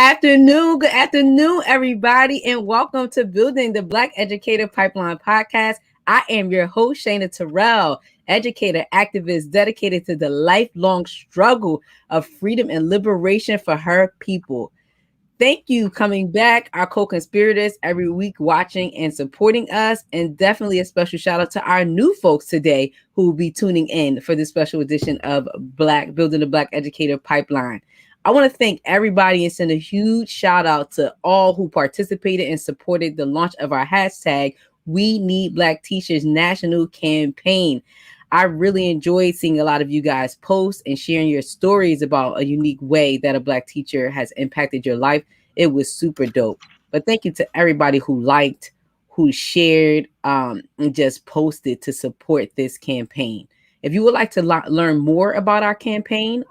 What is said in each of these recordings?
Good afternoon, everybody, and welcome to Building the Black Educator Pipeline podcast. I am your host, Shayna Terrell, educator, activist dedicated to the lifelong struggle of freedom and liberation for her people. Thank you coming back, our co-conspirators, every week watching and supporting us. And definitely a special shout out to our new folks today who will be tuning in for this special edition of Building the Black Educator Pipeline. I want to thank everybody and send a huge shout out to all who participated and supported the launch of our hashtag We Need Black Teachers national campaign. I really enjoyed seeing a lot of you guys post and sharing your stories about a unique way that a Black teacher has impacted your life. It was super dope. But thank you to everybody who liked, who shared, and just posted to support this campaign. If you would like to learn more about our campaign,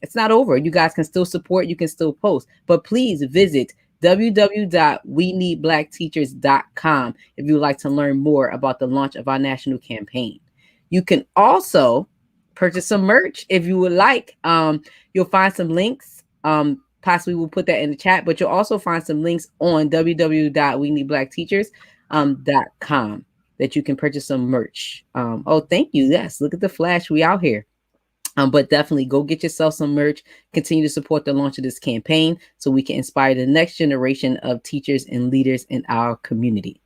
it's not over. You guys can still support, you can still post, but please visit www.weneedblackteachers.com if you would like to learn more about the launch of our national campaign. You can also purchase some merch if you would like. You'll find some links. Possibly we'll put that in the chat, but you'll also find some links on www.weneedblackteachers.com that you can purchase some merch. Oh, thank you. Yes, look at the flash. We out here. But definitely go get yourself some merch. Continue to support the launch of this campaign so we can inspire the next generation of teachers and leaders in our community.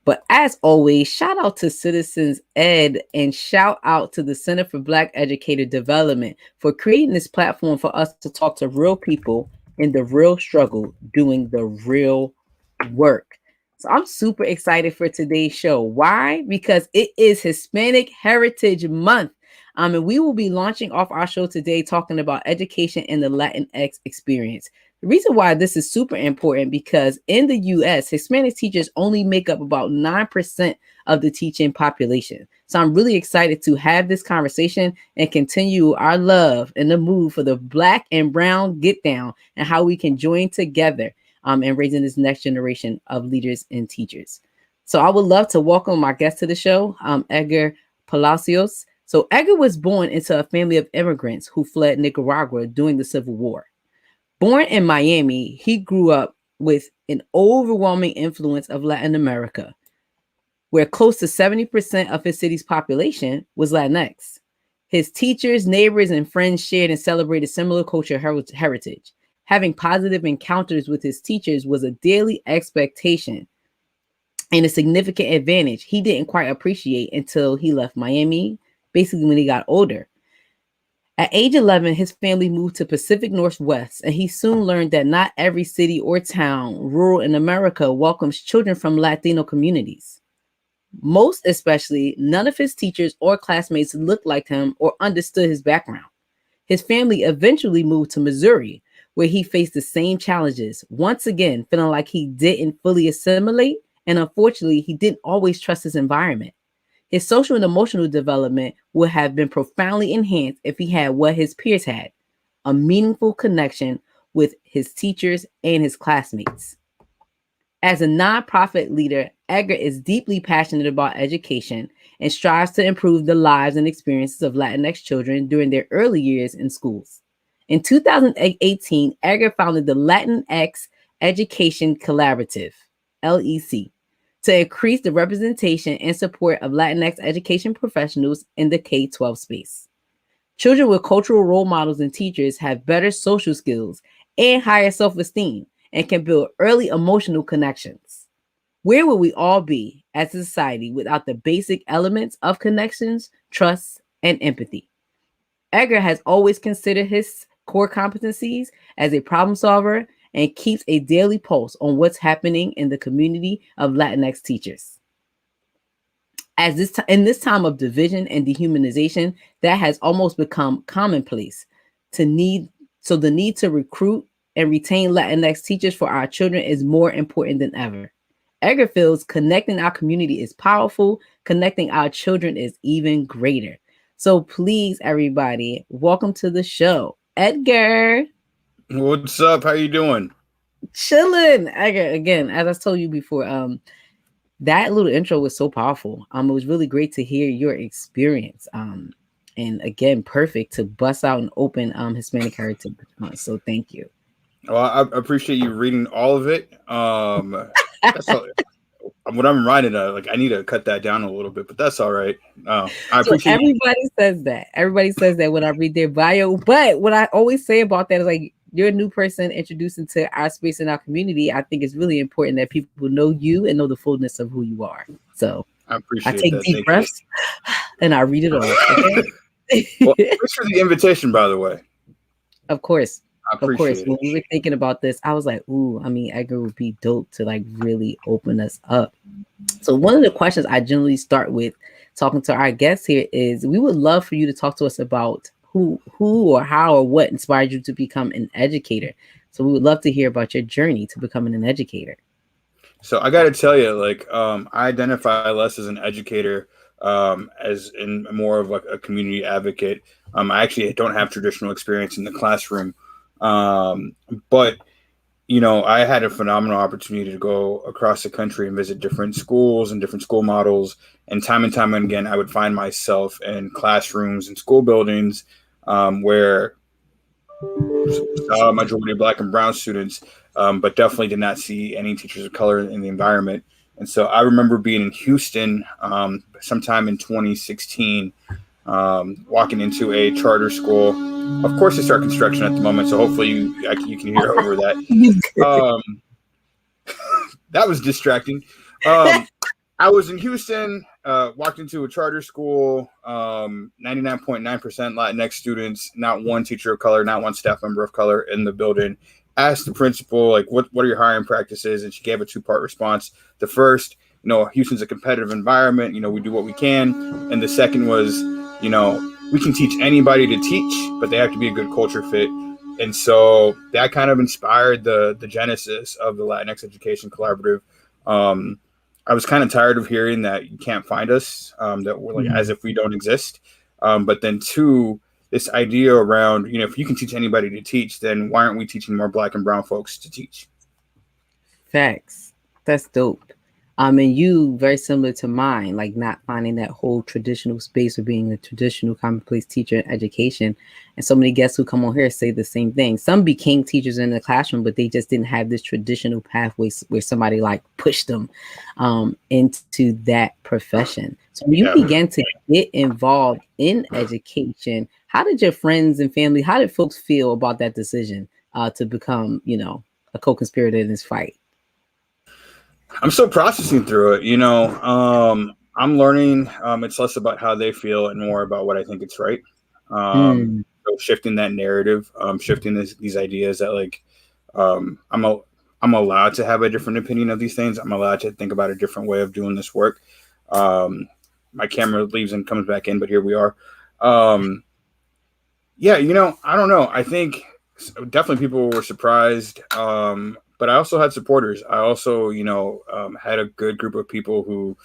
But as always, shout out to Citizens Ed and shout out to the Center for Black Educator Development for creating this platform for us to talk to real people in the real struggle, doing the real work. So I'm super excited for today's show. Why? Because it is Hispanic Heritage Month. And we will be launching off our show today talking about education and the LatinX experience. The reason why this is super important because in the U.S., Hispanic teachers only make up about 9% of the teaching population. So I'm really excited to have this conversation and continue our love and the move for the Black and Brown get down and how we can join together in raising this next generation of leaders and teachers. So I would love to welcome my guest to the show, Edgar Palacios. So Edgar was born into a family of immigrants who fled Nicaragua during the Civil War. Born in Miami, he grew up with an overwhelming influence of Latin America, where close to 70% of his city's population was Latinx. His teachers, neighbors, and friends shared and celebrated similar cultural heritage. Having positive encounters with his teachers was a daily expectation and a significant advantage he didn't quite appreciate until he left Miami, basically when he got older. At age 11, his family moved to Pacific Northwest, and he soon learned that not every city or town, rural in America, welcomes children from Latino communities. Most especially, none of his teachers or classmates looked like him or understood his background. His family eventually moved to Missouri, where he faced the same challenges, once again feeling like he didn't fully assimilate, and unfortunately, he didn't always trust his environment. His social and emotional development would have been profoundly enhanced if he had what his peers had, a meaningful connection with his teachers and his classmates. As a nonprofit leader, Edgar is deeply passionate about education and strives to improve the lives and experiences of Latinx children during their early years in schools. In 2018, Edgar founded the LatinX Education Collaborative, LEC, to increase the representation and support of Latinx education professionals in the K-12 space. Children with cultural role models and teachers have better social skills and higher self-esteem and can build early emotional connections. Where would we all be as a society without the basic elements of connections, trust, and empathy? Edgar has always considered his core competencies as a problem solver and keeps a daily pulse on what's happening in the community of Latinx teachers. In this time of division and dehumanization, that has almost become commonplace. The need to recruit and retain Latinx teachers for our children is more important than ever. Edgar feels connecting our community is powerful, connecting our children is even greater. So please, everybody, welcome to the show, Edgar. What's up? How you doing? Chilling. Again, as I told you before, that little intro was so powerful. It was really great to hear your experience. And again, perfect to bust out and open Hispanic Heritage Month. So thank you. Well, I appreciate you reading all of it. That's all, what I'm writing. Like I need to cut that down a little bit, but that's all right. I So appreciate you. everybody says that. Everybody says that when I read their bio. But what I always say about that is like you're a new person introduced into our space and our community. I think it's really important that people know you and know the fullness of who you are. So I I appreciate take that. deep Thank you. breaths and I read it off. Okay. Well, thanks for the invitation, by the way. Of course. I Of course. appreciate it. When we were thinking about this, I was like, ooh, I mean, Edgar would be dope to like really open us up. So one of the questions I generally start with talking to our guests here is we would love for you to talk to us about who or how or what inspired you to become an educator. So we would love to hear about your journey to becoming an educator. So I got to tell you, like, I identify less as an educator, as in more of like a community advocate. I actually don't have traditional experience in the classroom, but I had a phenomenal opportunity to go across the country and visit different schools and different school models. And time and again, I would find myself in classrooms and school buildings where saw a majority of Black and Brown students, but definitely did not see any teachers of color in the environment. And so I remember being in Houston sometime in 2016, walking into a charter school. Of course, they start construction at the moment, so hopefully you can hear over that. Um, that was distracting. I was in Houston, walked into a charter school, 99.9% Latinx students, not one teacher of color, not one staff member of color in the building. Asked the principal, like, what are your hiring practices? And she gave a two-part response. The first, Houston's a competitive environment. We do what we can. And the second was, we can teach anybody to teach, but they have to be a good culture fit. And so that kind of inspired the genesis of the Latinx Education Collaborative. I was kind of tired of hearing that you can't find us, that we're like as if we don't exist. But then two, this idea around, if you can teach anybody to teach, then why aren't we teaching more Black and brown folks to teach? Facts. That's dope. And you very similar to mine, like not finding that whole traditional space of being a traditional commonplace teacher in education. And so many guests who come on here say the same thing. Some became teachers in the classroom, but they just didn't have this traditional pathway where somebody like pushed them into that profession. So when you began to get involved in education, how did your friends and family, how did folks feel about that decision to become, a co-conspirator in this fight? I'm still processing through it. I'm learning. It's less about how they feel and more about what I think it's right. So shifting that narrative, shifting these ideas that like I'm allowed to have a different opinion of these things. I'm allowed to think about a different way of doing this work. My camera leaves and comes back in, but here we are. Yeah, I don't know. I think definitely people were surprised. But I also had supporters. I also, had a good group of people who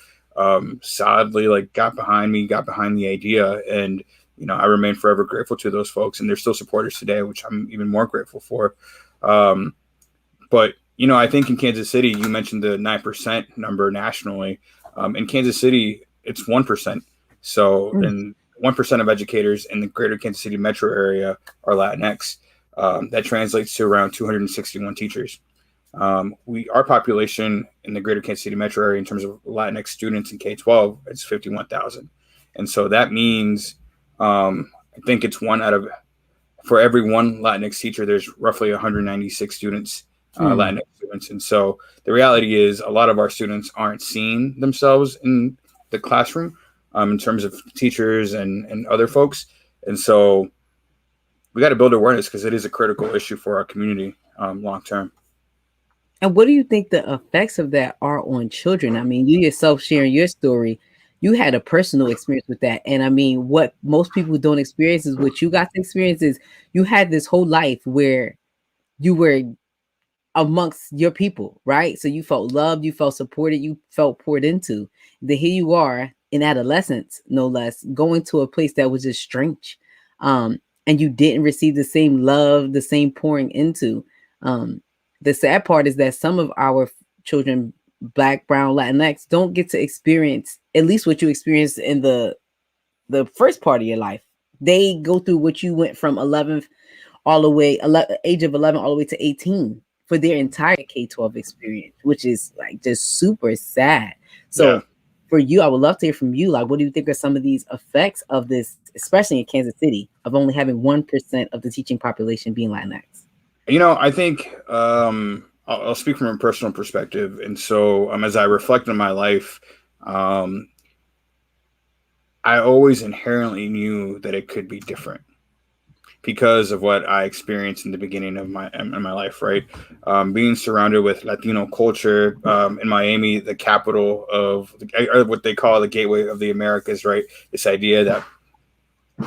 solidly like got behind me, got behind the idea. And, I remain forever grateful to those folks. And they're still supporters today, which I'm even more grateful for. But, I think in Kansas City, you mentioned the 9% number nationally. In Kansas City, it's 1%. So, and 1% of educators in the greater Kansas City metro area are Latinx. That translates to around 261 teachers. Our population in the greater Kansas City metro area in terms of Latinx students in K-12, it's 51,000. And so that means I think it's for every one Latinx teacher, there's roughly 196 students, Latinx students. And so the reality is a lot of our students aren't seeing themselves in the classroom in terms of teachers and other folks. And so we got to build awareness because it is a critical issue for our community long term. And what do you think the effects of that are on children? I mean, you yourself sharing your story, you had a personal experience with that. And I mean, what most people don't experience is what you got to experience is you had this whole life where you were amongst your people, right? So you felt loved, you felt supported, you felt poured into. Then here you are in adolescence, no less, going to a place that was just strange. And you didn't receive the same love, the same pouring into. The sad part is that some of our children, Black, Brown, Latinx, don't get to experience at least what you experienced in the first part of your life. They go through what you went from 11th all the way age of 11 all the way to 18 for their entire K-12 experience, which is like just super sad. Yeah. So for you, I would love to hear from you. Like, what do you think are some of these effects of this, especially in Kansas City, of only having 1% of the teaching population being Latinx? I think I'll speak from a personal perspective. And so as I reflect on my life, I always inherently knew that it could be different because of what I experienced in the beginning of my life, right? Being surrounded with Latino culture in Miami, the capital of or what they call the gateway of the Americas, right? This idea that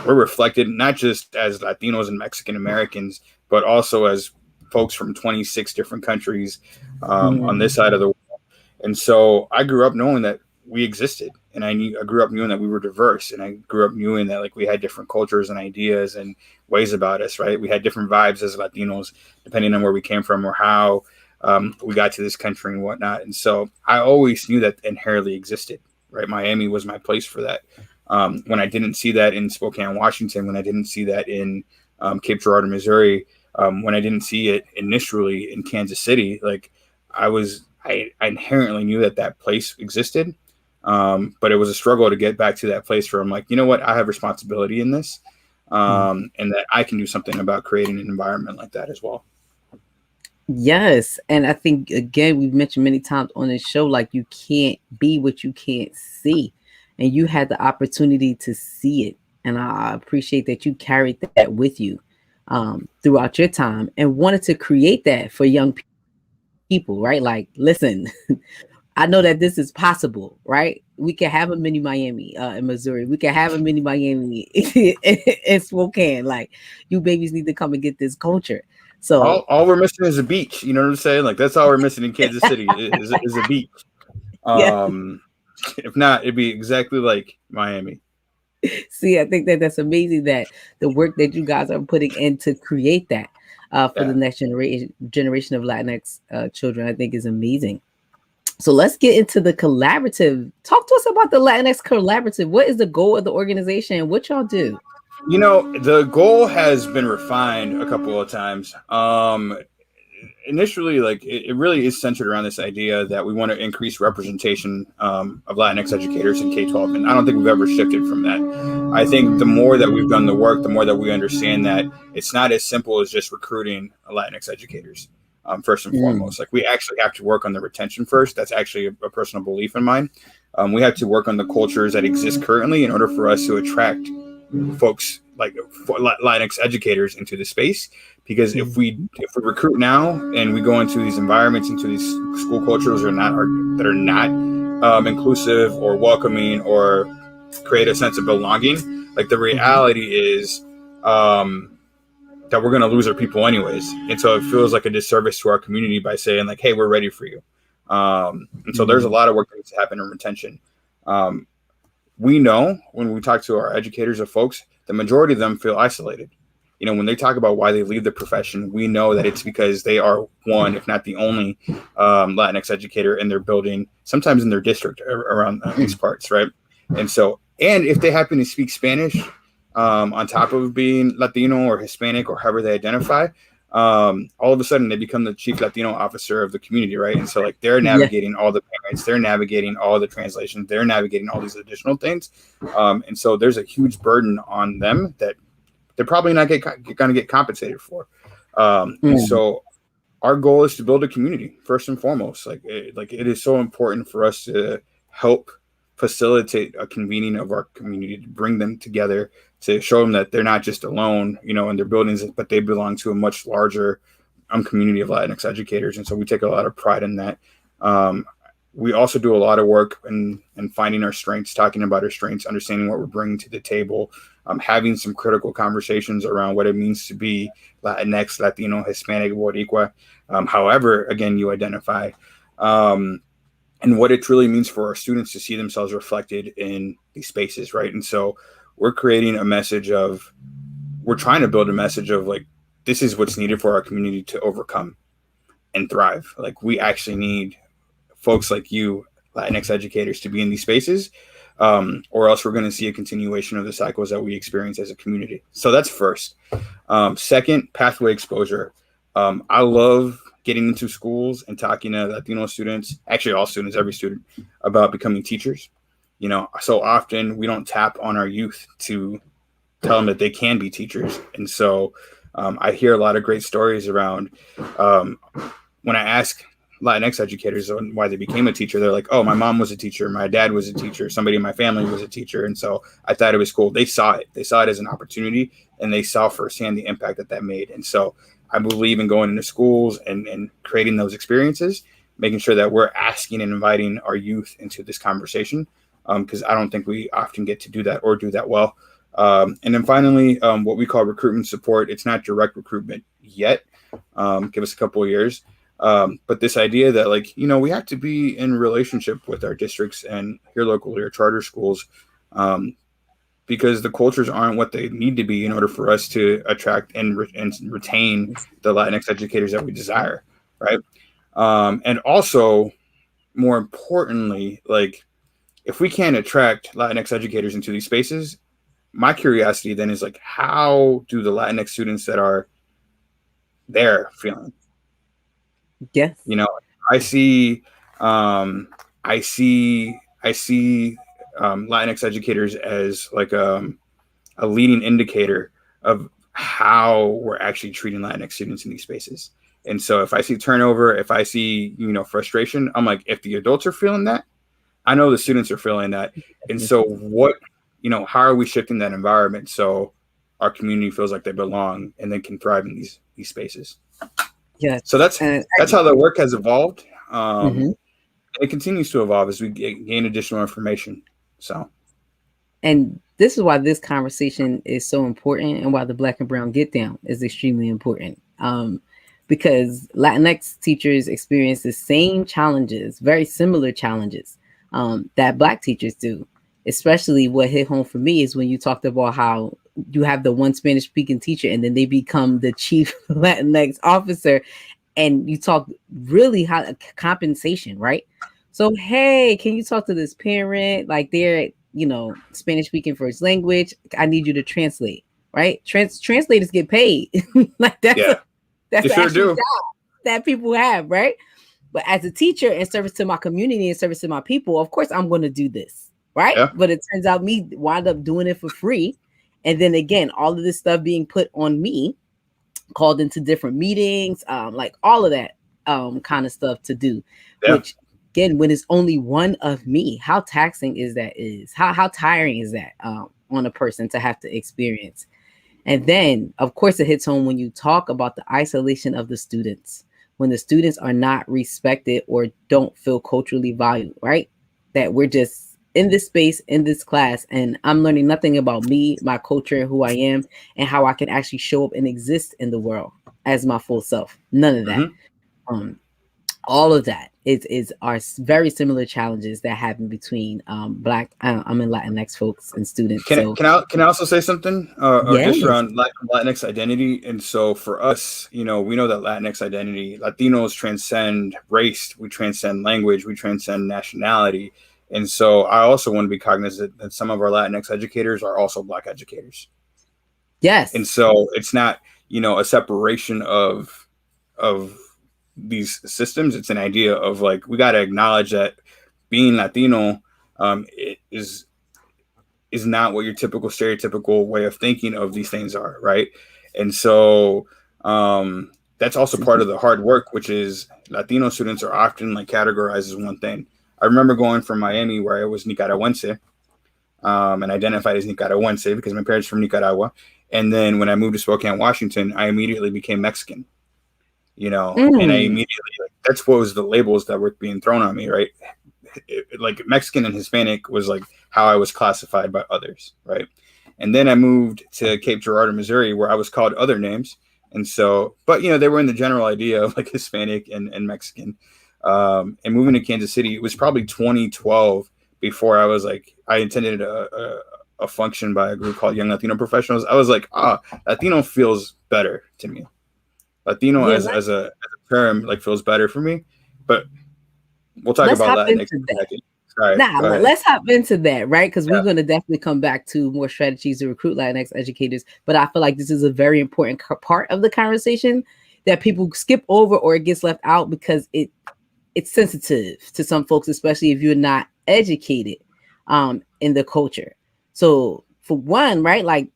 we're reflected not just as Latinos and Mexican Americans, but also as folks from 26 different countries on this side of the world. And so I grew up knowing that we existed, and I grew up knowing that we were diverse, and I grew up knowing that like we had different cultures and ideas and ways about us, right? We had different vibes as Latinos, depending on where we came from or how we got to this country and whatnot. And so I always knew that inherently existed, right? Miami was my place for that. When I didn't see that in Spokane, Washington, when I didn't see that in Cape Girardeau, Missouri, when I didn't see it initially in Kansas City, like I inherently knew that place existed. But it was a struggle to get back to that place where I'm like, you know what, I have responsibility in this, and that I can do something about creating an environment like that as well. Yes. And I think, again, we've mentioned many times on this show, like you can't be what you can't see. And you had the opportunity to see it. And I appreciate that you carried that with you throughout your time and wanted to create that for young people, right? Like, listen, I know that this is possible, right? We can have a mini Miami in Missouri. We can have a mini Miami in Spokane. Like, you babies need to come and get this culture. So All we're missing is a beach. You know what I'm saying? Like that's all we're missing in Kansas City is a beach. yeah. If not, it'd be exactly like Miami. See, I think that that's amazing that the work that you guys are putting in to create that for the next generation of Latinx children, I think is amazing. So let's get into the collaborative. Talk to us about the LatinX Collaborative. What is the goal of the organization and what y'all do? The goal has been refined a couple of times. Initially, like it really is centered around this idea that we want to increase representation of Latinx educators in K-12, and I don't think we've ever shifted from that. I think the more that we've done the work, the more that we understand that it's not as simple as just recruiting Latinx educators. First and foremost, like we actually have to work on the retention first. That's actually a personal belief in mine. We have to work on the cultures that exist currently in order for us to attract folks like Latinx educators into the space. Because if we recruit now and we go into these environments, into these school cultures that are not inclusive or welcoming or create a sense of belonging, like the reality is that we're going to lose our people anyways. And so it feels like a disservice to our community by saying like, hey, we're ready for you. And so there's a lot of work that needs to happen in retention. We know when we talk to our educators or folks, the majority of them feel isolated. When they talk about why they leave the profession, we know that it's because they are one, if not the only Latinx educator in their building, sometimes in their district around these parts, right? And if they happen to speak Spanish, on top of being Latino or Hispanic or however they identify, all of a sudden they become the chief Latino officer of the community, right? And so like they're navigating all the parents, they're navigating all the translations, they're navigating all these additional things. And so there's a huge burden on them that they're probably not going to get compensated for. And so our goal is to build a community first and foremost. Like it is so important for us to help facilitate a convening of our community, to bring them together, to show them that they're not just alone, in their buildings, but they belong to a much larger community of Latinx educators. And so we take a lot of pride in that. We also do a lot of work in finding our strengths, talking about our strengths, understanding what we're bringing to the table, having some critical conversations around what it means to be Latinx, Latino, Hispanic, Boricua, however, again, you identify, and what it truly means for our students to see themselves reflected in these spaces, right? And so we're trying to build a message of like, this is what's needed for our community to overcome and thrive. Like we actually need folks like you, Latinx educators, to be in these spaces or else we're going to see a continuation of the cycles that we experience as a community. So that's first. Second, pathway exposure. I love getting into schools and talking to Latino students, actually all students, every student, about becoming teachers. You know, so often we don't tap on our youth to tell them that they can be teachers. And so I hear a lot of great stories around when I ask Latinx educators on why they became a teacher, they're like, oh, my mom was a teacher, my dad was a teacher, somebody in my family was a teacher. And so I thought it was cool. They saw it as an opportunity, and they saw firsthand the impact that made. And so I believe in going into schools and creating those experiences, making sure that we're asking and inviting our youth into this conversation, because I don't think we often get to do that or do that well. And then finally, what we call recruitment support. It's not direct recruitment yet. Give us a couple of years. But this idea that, like, you know, we have to be in relationship with our districts and here locally or charter schools, because the cultures aren't what they need to be in order for us to attract and retain the Latinx educators that we desire, right? And also, more importantly, like, if we can't attract Latinx educators into these spaces, my curiosity then is like, how do the Latinx students that are there feeling? Yes. You know, I see Latinx educators as like a leading indicator of how we're actually treating Latinx students in these spaces. And so if I see turnover, if I see, you know, frustration, I'm like, if the adults are feeling that, I know the students are feeling that. And so what, you know, how are we shifting that environment so our community feels like they belong and they can thrive in these spaces? Yeah. So that's how the work has evolved. It continues to evolve as we gain additional information. So, and this is why this conversation is so important, and why the Black and Brown Get Down is extremely important. Because Latinx teachers experience the same challenges, very similar challenges, that Black teachers do. Especially what hit home for me is when you talked about how you have the one Spanish speaking teacher and then they become the chief Latinx officer, and you talk really how compensation, right? So, hey, can you talk to this parent? Like, they're, you know, Spanish speaking first language. I need you to translate, right? Translators get paid. Like, that's an actual job that people have, right? But as a teacher, in service to my community, in service to my people, of course, I'm going to do this, right? Yeah. But it turns out me wind up doing it for free. And then again, all of this stuff being put on me, called into different meetings, like all of that kind of stuff to do, which again, when it's only one of me, how taxing is that? How tiring is that on a person to have to experience? And then, of course, it hits home when you talk about the isolation of the students, when the students are not respected or don't feel culturally valued, right? That we're just in this space, in this class, and I'm learning nothing about me, my culture, who I am, and how I can actually show up and exist in the world as my full self. None of that. All of that are very similar challenges that happen between Black, and Latinx folks and students. Can I also say something just around Latinx identity? And so for us, you know, we know that Latinx identity, Latinos transcend race, we transcend language, we transcend nationality. And so I also want to be cognizant that some of our Latinx educators are also Black educators. Yes. And so it's not, you know, a separation of these systems. It's an idea of like, we got to acknowledge that being Latino is not what your typical stereotypical way of thinking of these things are, right? And so that's also part of the hard work, which is Latino students are often like categorized as one thing. I remember going from Miami, where I was Nicaragüense, and identified as Nicaragüense because my parents are from Nicaragua. And then when I moved to Spokane, Washington, I immediately became Mexican. You know, and I immediately, like, that's what was the labels that were being thrown on me, right? Like Mexican and Hispanic was like how I was classified by others, right? And then I moved to Cape Girardeau, Missouri, where I was called other names. And so, but, you know, they were in the general idea of like Hispanic and Mexican. And moving to Kansas City, it was probably 2012 before I was like, I attended a function by a group called Young Latino Professionals. I was like, Latino feels better to me. Latino as a term like feels better for me, but we'll talk about that next decade. Sorry, Nah, go ahead. let's hop into that, right? Because we're Yeah. going to definitely come back to more strategies to recruit LatinX educators. But I feel like this is a very important part of the conversation that people skip over or it gets left out because it's sensitive to some folks, especially if you're not educated in the culture. So for one, right, like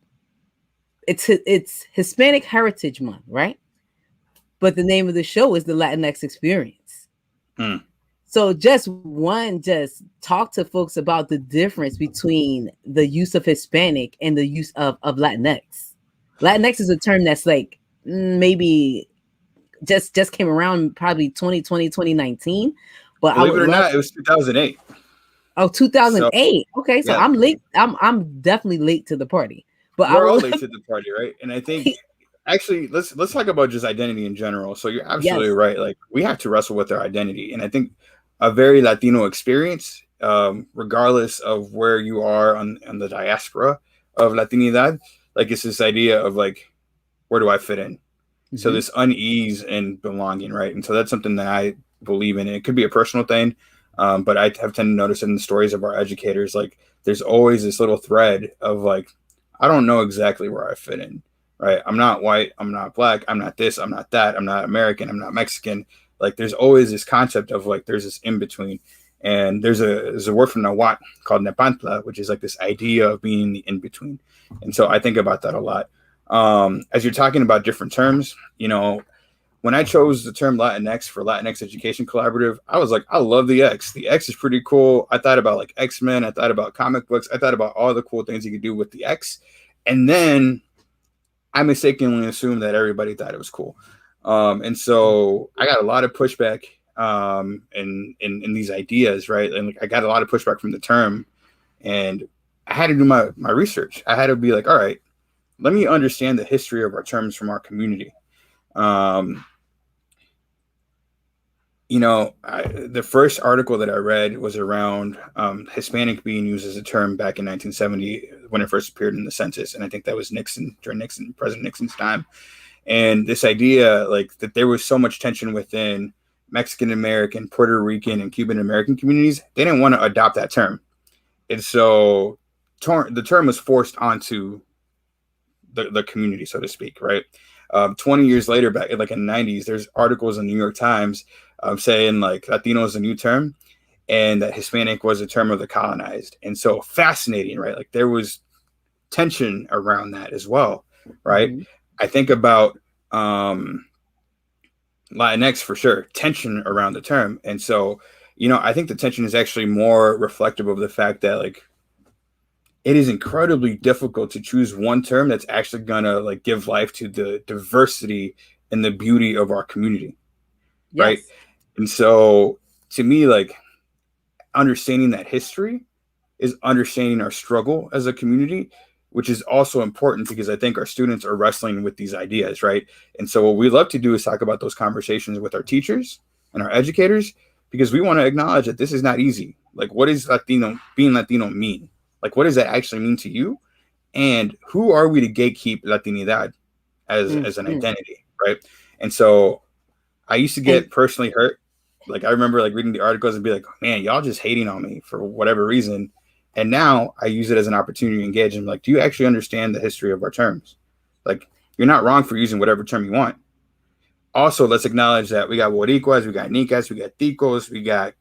it's Hispanic Heritage Month, right? But the name of the show is the Latinx Experience. Mm. So just talk to folks about the difference between the use of Hispanic and the use of Latinx. Latinx is a term that's like maybe just came around probably 2020, 2019. But I Believe would it or love not, it was 2008. oh So 2008. Okay, so yeah, I'm late. I'm definitely late to the party. But I we're all will late to the party, right? And I think actually let's talk about just identity in general. So you're absolutely yes. right. Like we have to wrestle with our identity, and I think a very Latino experience, regardless of where you are on the diaspora of Latinidad, like it's this idea of like where do I fit in? So Mm-hmm. this unease and belonging, right? And so that's something that I believe in. It could be a personal thing, but I have tended to notice in the stories of our educators, like there's always this little thread of like, I don't know exactly where I fit in, right? I'm not white, I'm not black, I'm not this, I'm not that, I'm not American, I'm not Mexican. Like there's always this concept of like there's this in between. And there's a word from Nahuatl called nepantla, which is like this idea of being the in between. And so I think about that a lot. As you're talking about different terms, you know, when I chose the term Latinx for LatinX Education Collaborative, I was like, I love the X. The X is pretty cool. I thought about like X-Men. I thought about comic books. I thought about all the cool things you could do with the X. And then I mistakenly assumed that everybody thought it was cool. And so I got a lot of pushback in these ideas, right? And like, I got a lot of pushback from the term. And I had to do my research. I had to be like, all right, let me understand the history of our terms from our community. Um, the first article that I read was around Hispanic being used as a term back in 1970 when it first appeared in the census, and I think that was during President Nixon's time. And this idea, like that, there was so much tension within Mexican American, Puerto Rican, and Cuban American communities. They didn't want to adopt that term, and so the term was forced onto the community, so to speak, right? 20 years later, back like in the 90s, there's articles in the New York Times saying like Latino is a new term and that Hispanic was a term of the colonized. And so fascinating, right? Like there was tension around that as well, right? Mm-hmm. I think about Latinx for sure, tension around the term. And so, I think the tension is actually more reflective of the fact that like it is incredibly difficult to choose one term that's actually gonna like give life to the diversity and the beauty of our community, right? Yes. And so to me, like understanding that history is understanding our struggle as a community, which is also important because I think our students are wrestling with these ideas, right? And so what we love to do is talk about those conversations with our teachers and our educators because we want to acknowledge that this is not easy. Like, what does being Latino mean? Like, what does that actually mean to you? And who are we to gatekeep Latinidad as an Mm-hmm. identity, right? And so I used to And get personally hurt. Like I remember like reading the articles and be like, man, y'all just hating on me for whatever reason. And now I use it as an opportunity to engage. And like, do you actually understand the history of our terms? Like, you're not wrong for using whatever term you want. Also, let's acknowledge that we got Boricuas, we got Nicas, we got Ticos, we got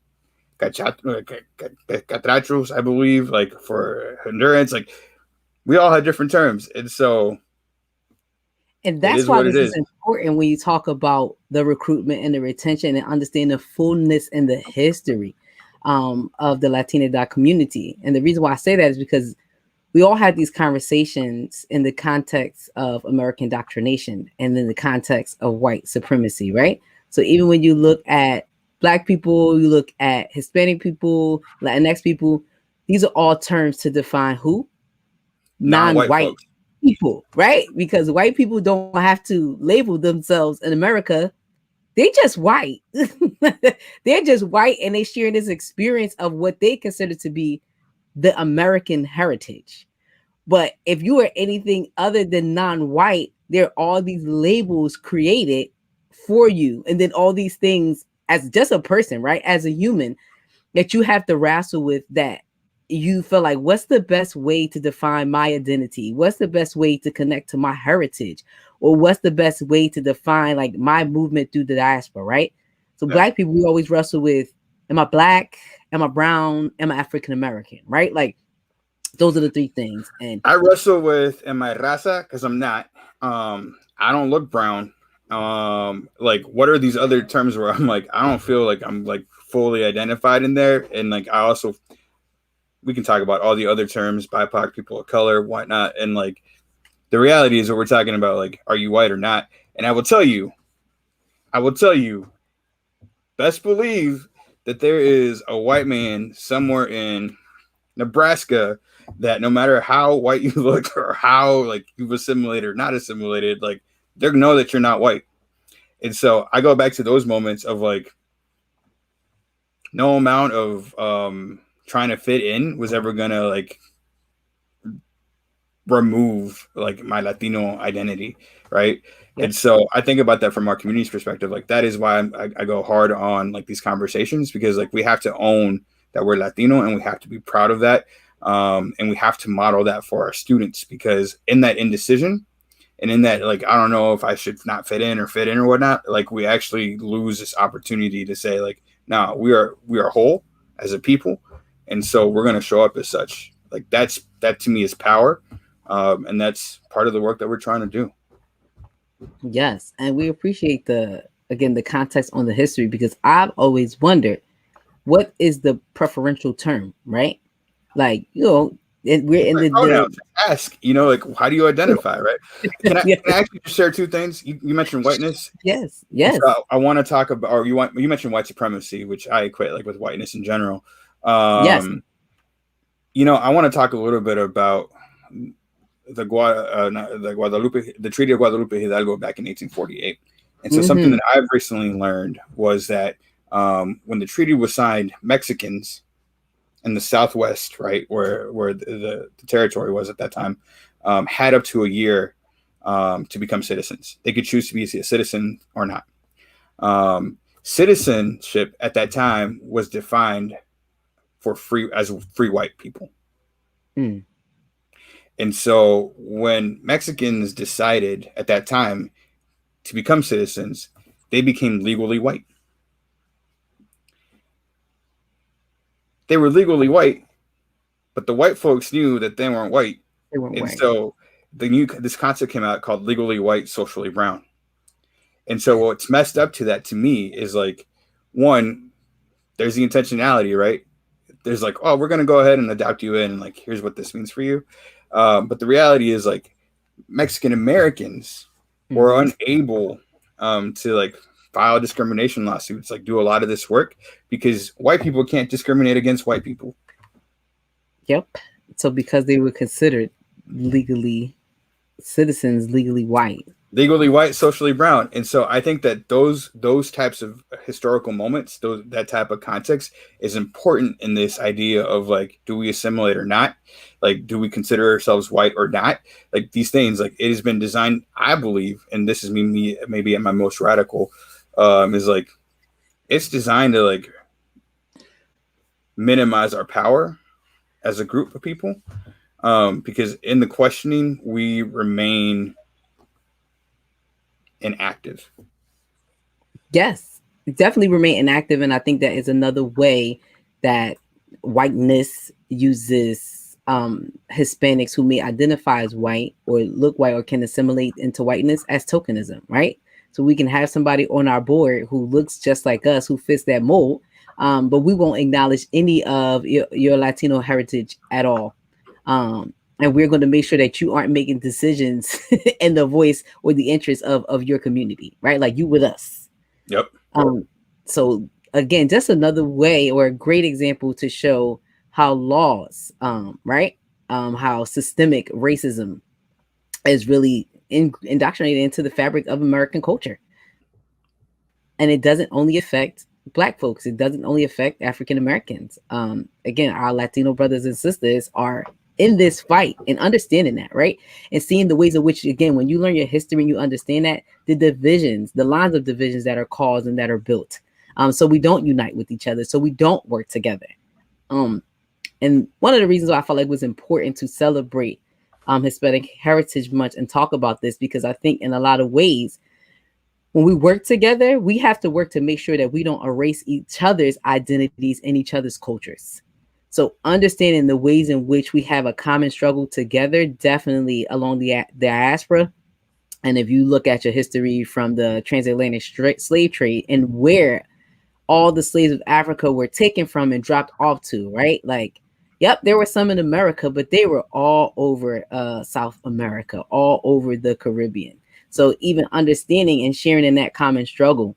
Catrachos, I believe, like for Hondurans. Like, we all have different terms. And so it that's is why what it this is is. important when you talk about the recruitment and the retention and understand the fullness and the history of the Latina community. And the reason why I say that is because we all had these conversations in the context of American indoctrination and in the context of white supremacy, right? So even when you look at Black people, you look at Hispanic people, Latinx people, these are all terms to define who? Non-white Non-white folks. people, right? Because white people don't have to label themselves in America. They just white. They're just white and they share this experience of what they consider to be the American heritage. But if you are anything other than non-white, there are all these labels created for you. And then all these things as just a person, right? As a human, that you have to wrestle with, that you feel like, what's the best way to define my identity? What's the best way to connect to my heritage? Or what's the best way to define like my movement through the diaspora, right? So Black people, we always wrestle with, am I Black? Am I brown? Am I African American? Right? Like those are the three things. And I wrestle with, am I raza? Because I'm not. I don't look brown. Like, what are these other terms where I'm like, I don't feel like I'm like fully identified in there. And like, I also, we can talk about all the other terms, BIPOC, people of color, whatnot. And like, the reality is what we're talking about, like, are you white or not? And I will tell you, best believe that there is a white man somewhere in Nebraska that no matter how white you look or how like you've assimilated or not assimilated, like they know that you're not white. And so I go back to those moments of like no amount of trying to fit in was ever gonna like remove like my Latino identity, right? Yep. And so I think about that from our community's perspective. Like that is why I go hard on like these conversations, because like we have to own that we're Latino and we have to be proud of that. And we have to model that for our students, because in that indecision and in that, like, I don't know if I should not fit in or whatnot, like we actually lose this opportunity to say like, no, we are whole as a people. And so we're going to show up as such. Like that to me is power. And that's part of the work that we're trying to do. Yes. And we appreciate the context on the history, because I've always wondered, what is the preferential term, right? Like, you know, we're in the ask, you know, like, how do you identify, right? Can I actually just share two things? You mentioned whiteness. Yes. So I want to talk about, or you mentioned white supremacy, which I equate like with whiteness in general. Yes. You know, I want to talk a little bit about the Treaty of Guadalupe Hidalgo back in 1848. And so something that I've recently learned was that when the treaty was signed, Mexicans in the Southwest, right, where the territory was at that time, had up to a year to become citizens. They could choose to be a citizen or not. Citizenship at that time was defined for free white people. And so when Mexicans decided at that time to become citizens, they became legally white. They were legally white, but the white folks knew that they weren't white. So this concept came out called legally white, socially brown. And so what's messed up to that, to me, is like, one, there's the intentionality, right? There's like, oh, we're going to go ahead and adopt you in, and like, here's what this means for you. But the reality is like Mexican Americans were unable to like file discrimination lawsuits, like do a lot of this work, because white people can't discriminate against white people. Yep. So because they were considered legally citizens, legally white, socially brown. And so I think that those types of historical moments, that type of context is important in this idea of like, do we assimilate or not? Like, do we consider ourselves white or not? Like these things, like it has been designed, I believe, and this is me maybe at my most radical, is like, it's designed to like minimize our power as a group of people. Because in the questioning, we remain inactive. Yes, definitely remain inactive. And I think that is another way that whiteness uses Hispanics who may identify as white or look white or can assimilate into whiteness as tokenism, right? So we can have somebody on our board who looks just like us, who fits that mold, but we won't acknowledge any of your Latino heritage at all. And we're going to make sure that you aren't making decisions in the voice or the interest of your community, right? Like you with us. Yep. So again, just another way or a great example to show how laws, right? How systemic racism is really indoctrinated into the fabric of American culture. And it doesn't only affect Black folks. It doesn't only affect African Americans. Again, our Latino brothers and sisters are in this fight, and understanding that, right? And seeing the ways in which, again, when you learn your history and you understand that, the divisions, the lines of divisions that are caused and that are built, So we don't unite with each other. So we don't work together. And one of the reasons why I felt like it was important to celebrate Hispanic Heritage Month and talk about this, because I think in a lot of ways, when we work together, we have to work to make sure that we don't erase each other's identities and each other's cultures. So understanding the ways in which we have a common struggle together, definitely along the diaspora. And if you look at your history from the transatlantic slave trade and where all the slaves of Africa were taken from and dropped off to, right? Like, yep, there were some in America, but they were all over South America, all over the Caribbean. So even understanding and sharing in that common struggle.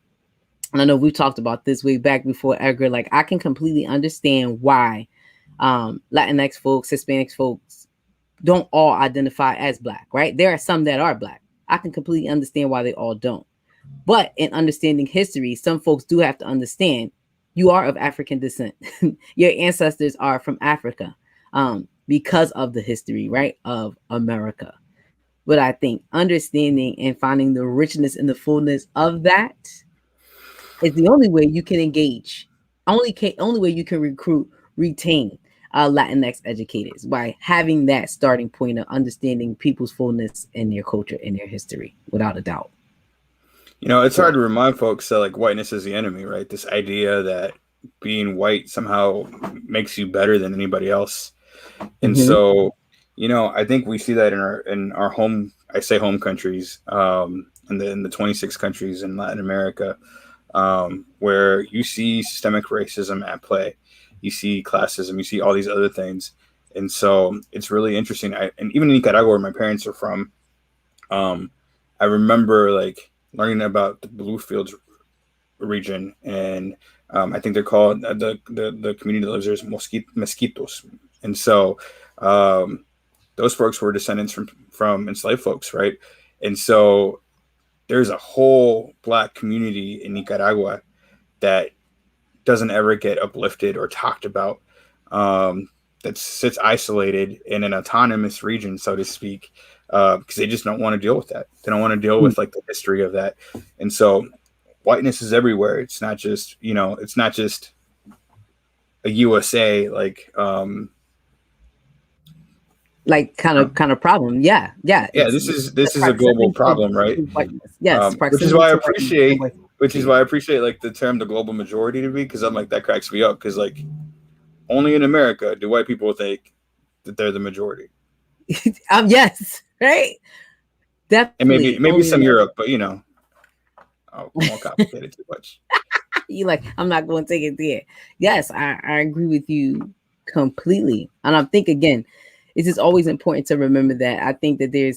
And I know we've talked about this way back before, Edgar, like I can completely understand why Latinx folks, Hispanic folks don't all identify as Black, right? There are some that are Black. I can completely understand why they all don't. But in understanding history, some folks do have to understand you are of African descent. Your ancestors are from Africa because of the history, right, of America. But I think understanding and finding the richness and the fullness of that is the only way you can engage. Only way you can recruit, retain Latinx educators, by having that starting point of understanding people's fullness in their culture and their history, without a doubt. You know, it's hard to remind folks that like whiteness is the enemy, right? This idea that being white somehow makes you better than anybody else. And so, you know, I think we see that in our home, I say home countries, in the 26 countries in Latin America, where you see systemic racism at play, you see classism, you see all these other things. And so it's really interesting. And even in Nicaragua, where my parents are from, I remember like learning about the Bluefields region, and I think they're called the community that lives there is Mosquitos. And so those folks were descendants from enslaved folks, right? And so there's a whole Black community in Nicaragua that doesn't ever get uplifted or talked about, that sits isolated in an autonomous region, so to speak, because they just don't want to deal with that. They don't want to deal with like the history of that. And so whiteness is everywhere. It's not just, you know, it's not just a USA kind of problem. Yeah. This is a global problem, right? Yes, which is why I appreciate like the term the global majority to me, because I'm like, that cracks me up, because like only in America do white people think that they're the majority. Yes, right. Definitely. And maybe some Europe, but you know, I won't complicate it too much. You like, I'm not going to take it there. Yes, I agree with you completely. And I think, again, it's just always important to remember that I think that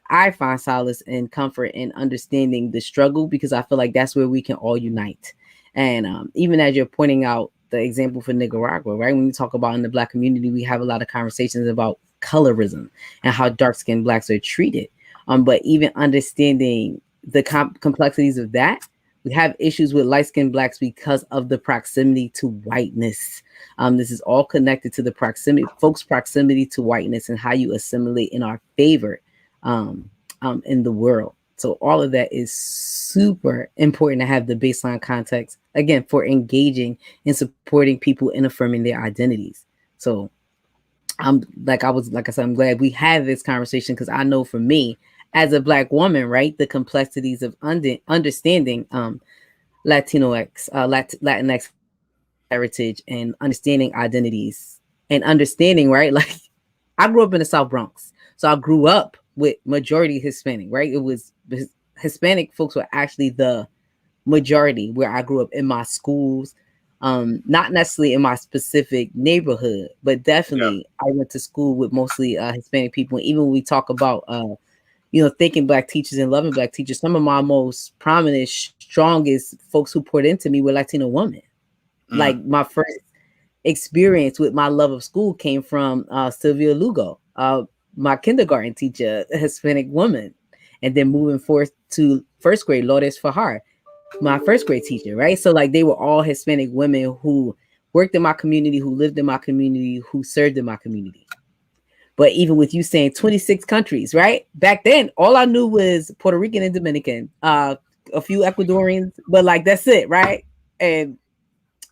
I find solace and comfort in understanding the struggle, because I feel like that's where we can all unite. And even as you're pointing out the example for Nicaragua, right? When you talk about in the Black community, we have a lot of conversations about colorism and how dark-skinned Blacks are treated. But even understanding the complexities of that, we have issues with light-skinned Blacks because of the proximity to whiteness. This is all connected to the folks' proximity to whiteness and how you assimilate in our favor in the world. So all of that is super important to have the baseline context, again, for engaging and supporting people and affirming their identities. So like I said, I'm glad we had this conversation, because I know for me, as a Black woman, right, the complexities of understanding Latinx heritage and understanding identities and understanding, right, like I grew up in the South Bronx, so I grew up with majority Hispanic, right? It was Hispanic folks were actually the majority where I grew up in my schools, not necessarily in my specific neighborhood, but definitely I went to school with mostly Hispanic people. And even when we talk about thinking Black teachers and loving Black teachers, some of my most prominent, strongest folks who poured into me were Latino women. Like my first experience with my love of school came from Sylvia Lugo, my kindergarten teacher, a Hispanic woman, and then moving forth to first grade, Lourdes Fajar, my first grade teacher, right? So like they were all Hispanic women who worked in my community, who lived in my community, who served in my community. But even with you saying 26 countries, right? Back then, all I knew was Puerto Rican and Dominican, a few Ecuadorians, but like that's it, right? And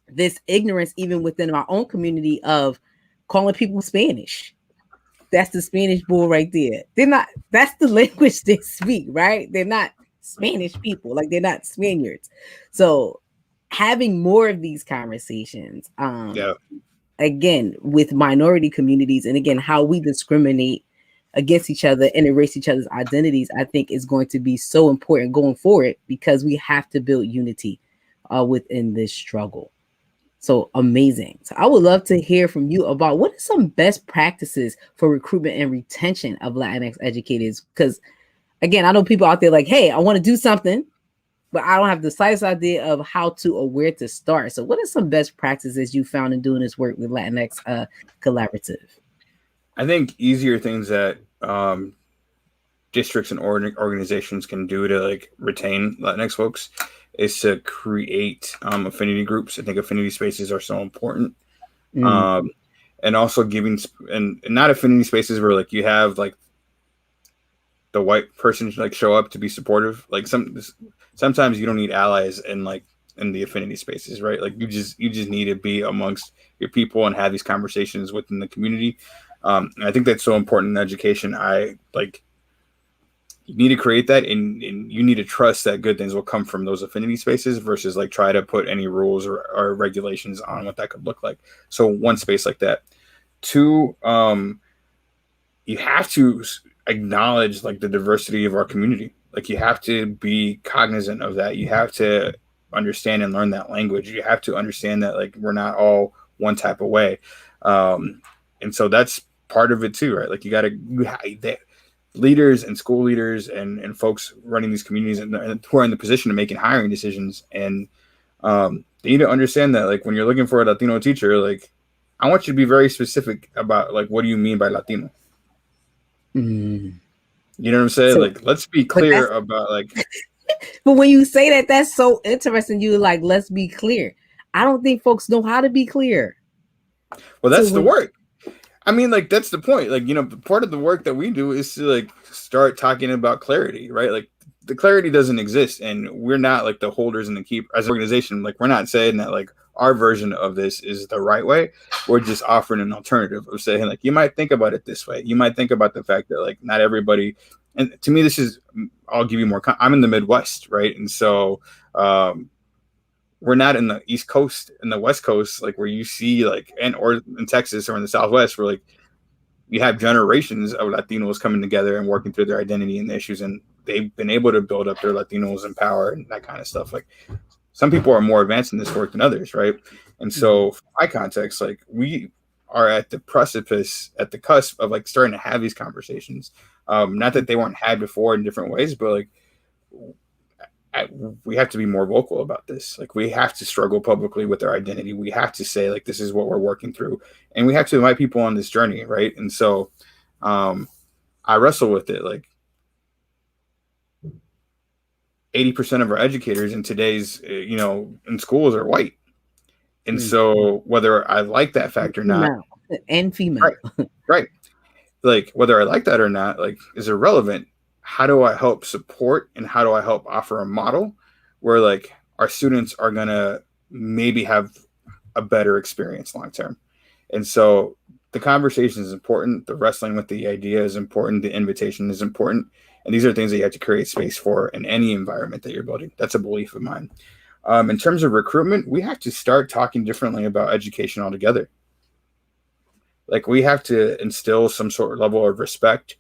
this ignorance, even within our own community, of calling people Spanish. That's the Spanish bull right there. They're not, that's the language they speak, right? They're not Spanish people, like they're not Spaniards. So having more of these conversations, Yeah. again, with minority communities, and again, how we discriminate against each other and erase each other's identities, I think is going to be so important going forward, because we have to build unity within this struggle. So amazing. So I would love to hear from you about what are some best practices for recruitment and retention of Latinx educators? Because again, I know people out there like, hey, I want to do something, but I don't have the slightest idea of how to or where to start. So what are some best practices you found in doing this work with LatinX Collaborative? I think easier things that districts and organizations can do to like retain Latinx folks is to create affinity groups. I think affinity spaces are so important. And also giving and not affinity spaces where like you have like the white person like show up to be supportive. Like sometimes you don't need allies in like in the affinity spaces, right? Like you just need to be amongst your people and have these conversations within the community. And I think that's so important in education. I like you need to create that, and you need to trust that good things will come from those affinity spaces versus like try to put any rules or regulations on what that could look like. So one space like that. Two, you have to acknowledge like the diversity of our community. Like you have to be cognizant of that. You have to understand and learn that language. You have to understand that like we're not all one type of way. And so that's part of it too, right? Like you got to leaders and school leaders and folks running these communities and who are in the position of making hiring decisions. And they need to understand that like when you're looking for a Latino teacher, like I want you to be very specific about like, what do you mean by Latino? You know what I'm saying? So, like, let's be clear about like. But when you say that, that's so interesting. You like, let's be clear. I don't think folks know how to be clear. Well, that's the work. I mean, like, that's the point. Like, you know, part of the work that we do is to like start talking about clarity, right? Like the clarity doesn't exist, and we're not like the holders and the keepers as an organization. Like we're not saying that like our version of this is the right way. We're just offering an alternative of saying like you might think about it this way. You might think about the fact that like not everybody. And to me, this is I'll give you more. I'm in the Midwest, right? And so we're not in the East Coast and the West Coast, like where you see like or in Texas or in the Southwest, where like you have generations of Latinos coming together and working through their identity and the issues, and they've been able to build up their Latinos in power and that kind of stuff. Like some people are more advanced in this work than others, right? And so, from my context, like we are at the precipice, at the cusp of like starting to have these conversations. Not that they weren't had before in different ways, but like we have to be more vocal about this. Like we have to struggle publicly with our identity. We have to say like this is what we're working through, and we have to invite people on this journey, right? And so I wrestle with it. Like 80% of our educators in today's in schools are white, and so whether I like that fact or not, and female, right, like whether I like that or not, like is irrelevant. How do I help support and how do I help offer a model where like our students are going to maybe have a better experience long term? And so the conversation is important. The wrestling with the idea is important. The invitation is important. And these are things that you have to create space for in any environment that you're building. That's a belief of mine. In terms of recruitment, we have to start talking differently about education altogether. Like we have to instill some sort of level of respect,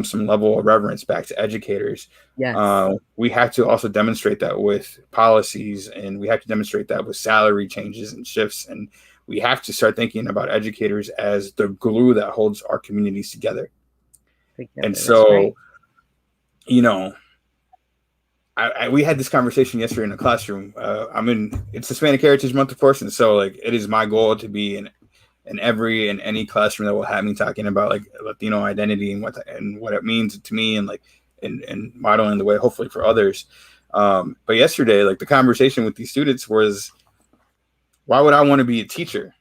some level of reverence back to educators. Yes. We have to also demonstrate that with policies, and we have to demonstrate that with salary changes and shifts. And we have to start thinking about educators as the glue that holds our communities together. And so, right. You know, we had this conversation yesterday in the classroom. It's Hispanic Hertiage Month, of course. And so like, it is my goal to be in any classroom that will have me talking about like Latino identity and what it means to me and like and modeling the way hopefully for others. But yesterday, like the conversation with these students was, why would I want to be a teacher?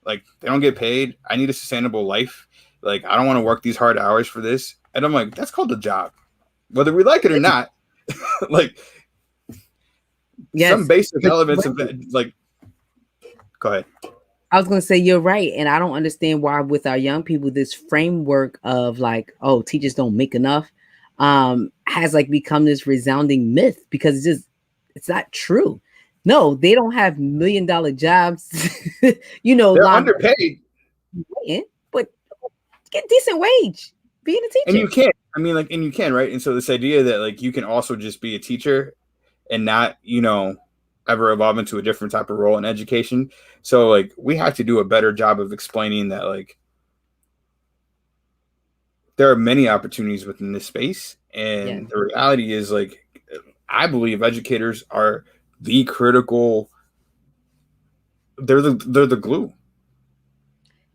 Like they don't get paid. I need a sustainable life. Like I don't want to work these hard hours for this. And I'm like, that's called a job, whether we like it or not. Like some Yes. basic But elements of like, go ahead. I was going to say you're right, and I don't understand why with our young people this framework of like, oh, teachers don't make enough has like become this resounding myth, because it's not true. No, they don't have $1 million jobs, They're lined up, underpaid. but get decent wage being a And teacher. you can't. I mean, like, and you can, right? And so this idea that like you can also just be a teacher and not, ever evolve into a different type of role in education. So like we have to do a better job of explaining that like there are many opportunities within this space, and Yes, the reality is like I believe educators are the critical. They're the glue.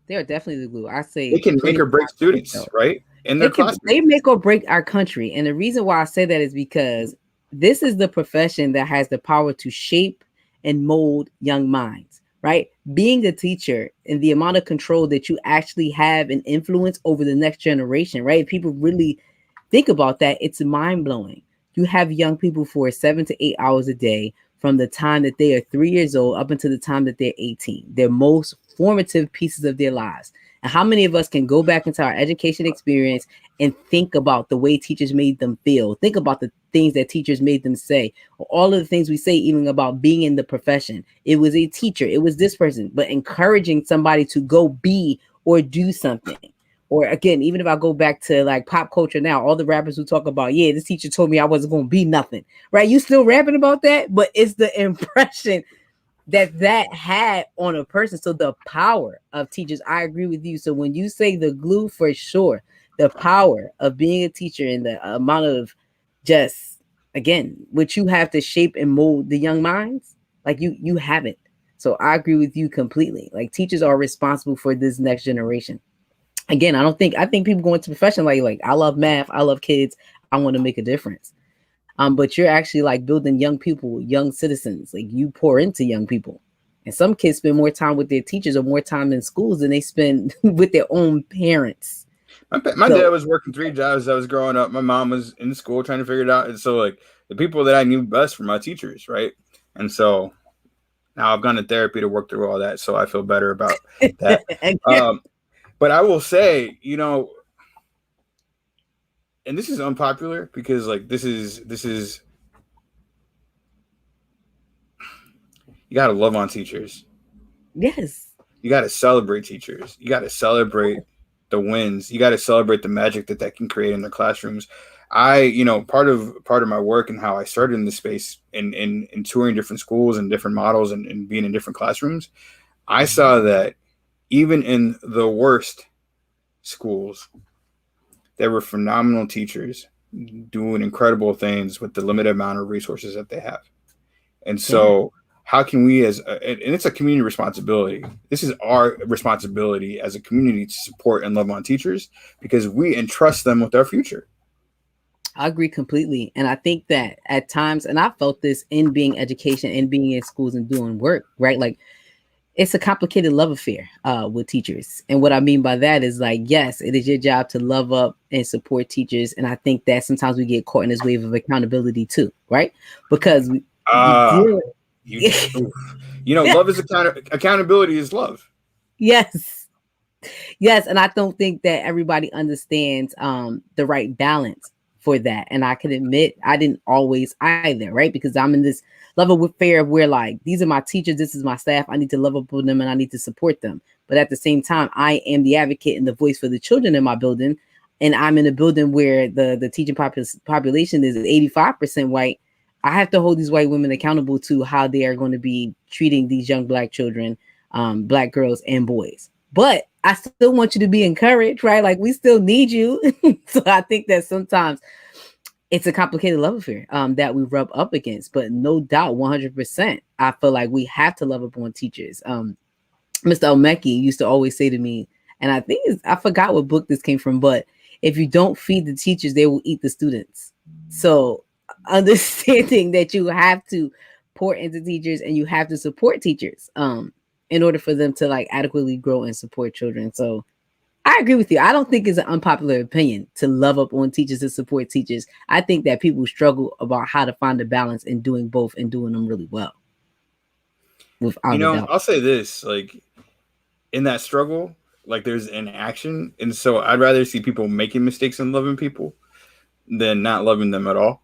they are definitely the glue. I They say can make plenty or of break times students, so. right, in their classroom. They make or break our country. And the reason why I say that is because this is the profession that has the power to shape and mold young minds, right? Being a teacher and the amount of control that you actually have and influence over the next generation, right? People really think about that. It's mind blowing. You have young people for 7 to 8 hours a day from the time that they are 3 years old up until the time that they're 18, their most formative pieces of their lives. And how many of us can go back into our education experience and think about the way teachers made them feel? Think about the things that teachers made them say, or all of the things we say, even about being in the profession. It was a teacher, it was this person, but encouraging somebody to go be or do something. Or again, even if I go back to like pop culture now, all the rappers who talk about, yeah, this teacher told me I wasn't going to be nothing, right? You still rapping about that, but it's the impression that had on a person. So the power of teachers, I agree with you. So when you say the glue, for sure, the power of being a teacher and the amount of just, again, what you have to shape and mold the young minds, like you have it. So I agree with you completely. Like teachers are responsible for this next generation. Again, I think people go into profession like I love math, I love kids, I want to make a difference. But you're actually like building young people, young citizens. Like you pour into young people. And some kids spend more time with their teachers or more time in schools than they spend with their own parents. My dad So was working 3 jobs as I was growing up. My mom was in school trying to figure it out. And so like the people that I knew best were my teachers, right? And so now I've gone to therapy to work through all that, so I feel better about that. But I will say, and this is unpopular because like this is you got to love on teachers. yes. You got to celebrate teachers. You got to celebrate the wins. You got to celebrate the magic that can create in their classrooms. Part of my work and how I started in this space in touring different schools and different models and being in different classrooms, I saw that even in the worst schools, there were phenomenal teachers doing incredible things with the limited amount of resources that they have. And Yeah. so how can we and it's a community responsibility. This is our responsibility as a community to support and love on teachers because we entrust them with our future. I agree completely. And I think that at times, and I felt this in being education and being in schools and doing work, right? Like it's a complicated love affair with teachers. And what I mean by that is like, yes, it is your job to love up and support teachers. And I think that sometimes we get caught in this wave of accountability too, right? Because we Ah, deal. you, love is accountability is love. Yes. Yes. And I don't think that everybody understands the right balance for that. And I can admit I didn't always either, right? Because I'm in this level with fair where like these are my teachers, this is my staff. I need to love up on them and I need to support them. But at the same time, I am the advocate and the voice for the children in my building. And I'm in a building where the teaching population is 85% white. I have to hold these white women accountable to how they are going to be treating these young black children, black girls and boys. But I still want you to be encouraged, right? Like we still need you. So I think that sometimes it's a complicated love affair that we rub up against, but no doubt, 100%. I feel like we have to love up on teachers. Mr. Omeki used to always say to me, and I forgot what book this came from, but if you don't feed the teachers, they will eat the students. So understanding that you have to pour into teachers and you have to support teachers in order for them to like adequately grow and support children. So I agree with you. I don't think it's an unpopular opinion to love up on teachers and support teachers. I think that people struggle about how to find a balance in doing both and doing them really well. Without a doubt. I'll say this, like in that struggle, like there's an action. And so I'd rather see people making mistakes and loving people than not loving them at all.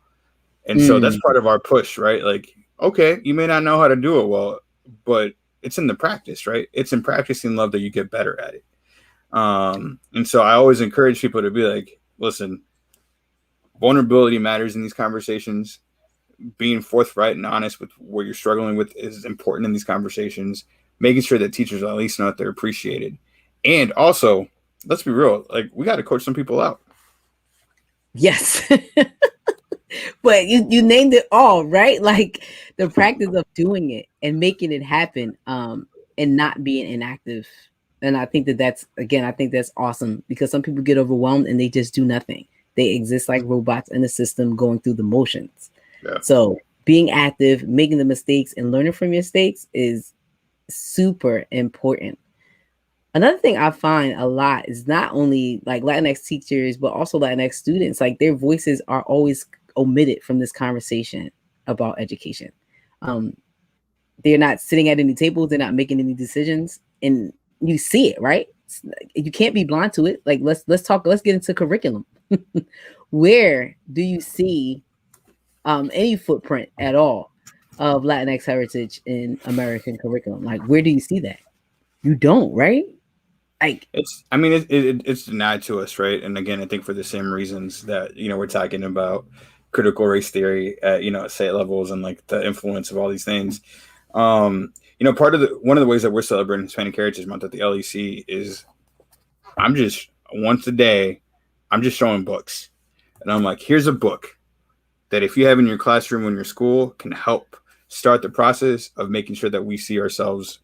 And so that's part of our push, right? Like, okay, you may not know how to do it well, but it's in the practice, right? It's in practicing love that you get better at it. And so I always encourage people to be like, listen, vulnerability matters in these conversations. Being forthright and honest with what you're struggling with is important in these conversations. Making sure that teachers at least know that they're appreciated. And also, let's be real, like we got to coach some people out. Yes. But you named it all, right? Like the practice of doing it and making it happen, and not being inactive. And I think that's awesome, because some people get overwhelmed and they just do nothing. They exist like robots in the system going through the motions. Yeah. So being active, making the mistakes and learning from your mistakes is super important. Another thing I find a lot is not only like Latinx teachers, but also Latinx students, like their voices are always omitted from this conversation about education. They're not sitting at any tables. They're not making any decisions. And you see it, right? You can't be blind to it. Like, let's get into curriculum. Where do you see any footprint at all of Latinx heritage in American curriculum? Like, where do you see that? You don't, right? Like, it's denied to us, right? And again, I think for the same reasons that, we're talking about critical race theory at, state levels and like the influence of all these things. One of the ways that we're celebrating Hispanic Hertiage Month at the LEC is I'm just once a day, I'm just showing books. And I'm like, here's a book that if you have in your classroom or in your school can help start the process of making sure that we see ourselves,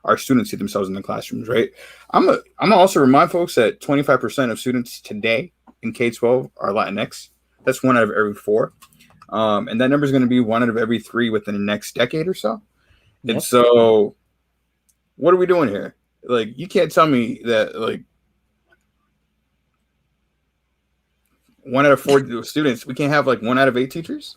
our students see themselves in the classrooms, right? I'm gonna also remind folks that 25% of students today in K-12 are Latinx. That's 1 out of every 4. And that number is going to be 1 out of every 3 within the next decade or so. Yep. And so what are we doing here? Like, you can't tell me that like 1 out of 4 students, we can't have like 1 out of 8 teachers.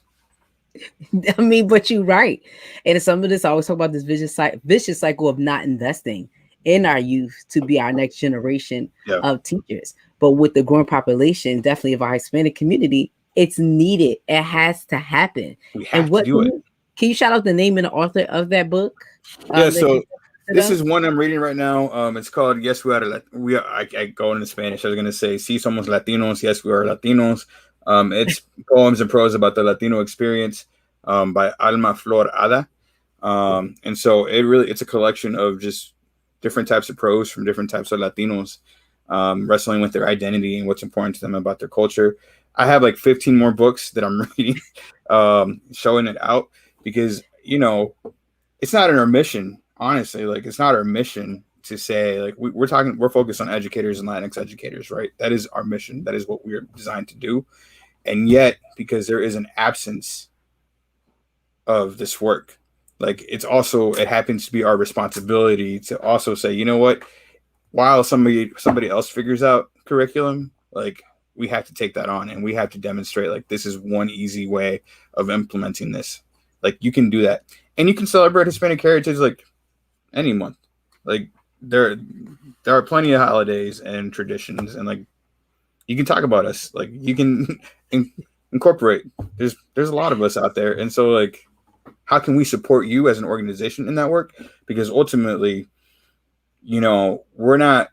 I mean, but you're right. And some of this, I always talk about this vicious cycle of not investing in our youth to be our next generation of teachers. But with the growing population, definitely of our Hispanic community, it's needed. It has to happen. We have to do it. Can you shout out the name and the author of that book? Yeah, so this is one I'm reading right now. It's called Yes, We Are. I go into Spanish. I was going to say, Si Somos Latinos. Yes, We Are Latinos. It's poems and prose about the Latino experience by Alma Flor Ada. And so it's a collection of just different types of prose from different types of Latinos, wrestling with their identity and what's important to them about their culture. I have like 15 more books that I'm reading, showing it out, because, it's not in our mission, honestly. Like, it's not our mission to say, like, we're focused on educators and Latinx educators, right? That is our mission. That is what we're designed to do. And yet, because there is an absence of this work, like, it happens to be our responsibility to also say, you know what, while somebody else figures out curriculum, like, we have to take that on and we have to demonstrate, like, this is one easy way of implementing this. Like, you can do that. And you can celebrate Hispanic heritage like any month. Like, there are plenty of holidays and traditions, and like, you can talk about us. Like, you can incorporate. There's a lot of us out there. And so, like, how can we support you as an organization in that work? Because ultimately, we're not,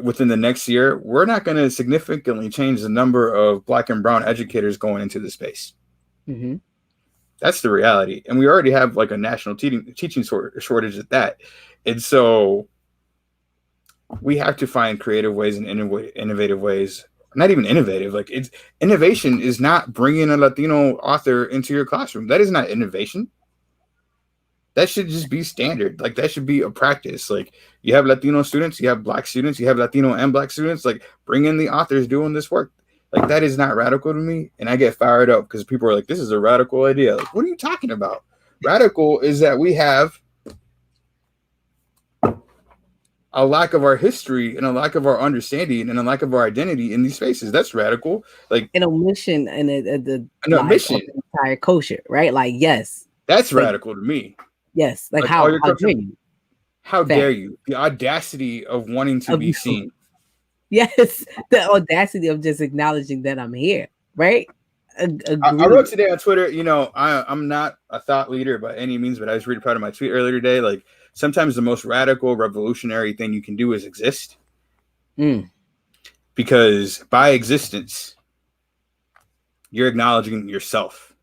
within the next year, we're not going to significantly change the number of Black and brown educators going into the space. Mm-hmm. That's the reality. And we already have like a national teaching shortage at that. And so we have to find creative ways and innovative ways. Not even innovative. Like, innovation is not bringing a Latino author into your classroom. That is not innovation. That should just be standard. Like, that should be a practice. Like, you have Latino students, you have Black students, you have Latino and Black students. Like, bring in the authors doing this work. Like, that is not radical to me. And I get fired up because people are like, this is a radical idea. Like, what are you talking about? Radical is that we have a lack of our history and a lack of our understanding and a lack of our identity in these spaces. That's radical. Like an omission and the an like of admission. the entire kosher, right? Like, yes, That's like, radical to me. yes, like Like all your how dare culture. you? How dare Fact you? The audacity of wanting to of be you, seen. yes, the audacity of just acknowledging that I'm here, right? I wrote Agreed. today on Twitter, I'm not a thought leader by any means, but I was really proud of my tweet earlier today. Like sometimes the most radical, revolutionary thing you can do is exist. Mm. Because by existence, you're acknowledging yourself.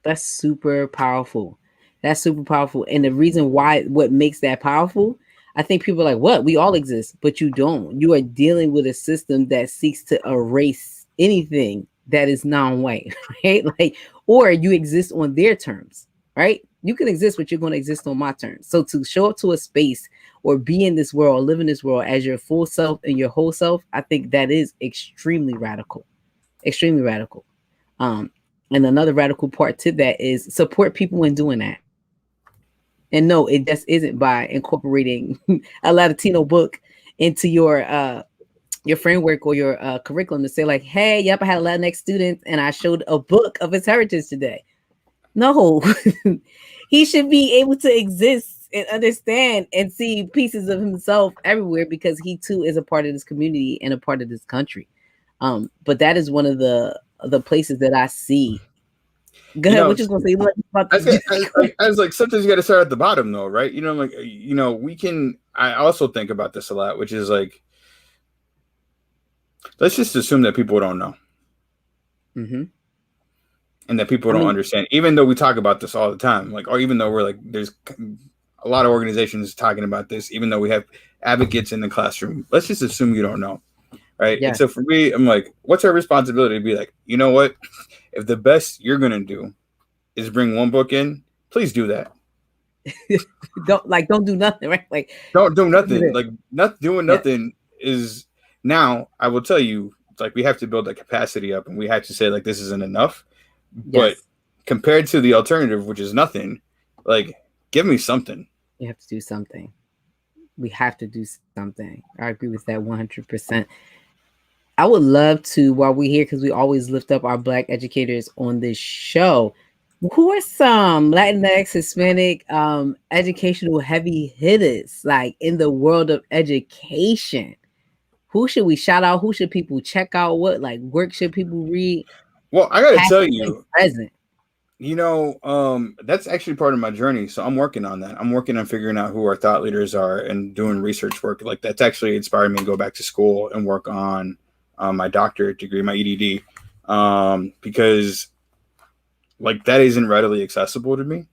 That's super powerful. That's super powerful. And the reason why, what makes that powerful, I think people are like, what? We all exist, but you don't. You are dealing with a system that seeks to erase anything that is non-white, right? Like, or you exist on their terms, right? You can exist, but you're going to exist on my terms. So to show up to a space or be in this world, live in this world as your full self and your whole self, I think that is extremely radical. Extremely radical. Um, and another radical part to that is support people in doing that. And no, it just isn't by incorporating a Latino book into your framework or your curriculum to say like, hey, yep, I had a Latinx student and I showed a book of his heritage today. No, he should be able to exist and understand and see pieces of himself everywhere because he too is a part of this community and a part of this country. But that is one of the places that I see. Go You ahead. know, What you gonna say about I the? was like, sometimes you got to start at the bottom, though, right? Like, we can. I also think about this a lot, which is like, let's just assume that people don't know. Mm-hmm. And that people don't understand, even though we talk about this all the time, like, or even though we're like, there's a lot of organizations talking about this, even though we have advocates in the classroom, let's just assume you don't know. Right. Yes. And so for me, I'm like, what's our responsibility to be like, you know what? If the best you're going to do is bring one book in, please do that. don't do nothing, right? Like, don't do nothing. Like, not doing nothing is now, I will tell you, it's like we have to build the capacity up and we have to say, like, this isn't enough. But compared to the alternative, which is nothing, like, give me something. You have to do something. We have to do something. I agree with that 100%. I would love to, while we're here, because we always lift up our Black educators on this show. Who are some Latinx, Hispanic, educational heavy hitters, like in the world of education? Who should we shout out? Who should people check out? What like work should people read? Well, I gotta tell you, present. That's actually part of my journey. So I'm working on that. I'm working on figuring out who our thought leaders are and doing research work. Like that's actually inspired me to go back to school and work on my doctorate degree, my EDD, because like that isn't readily accessible to me,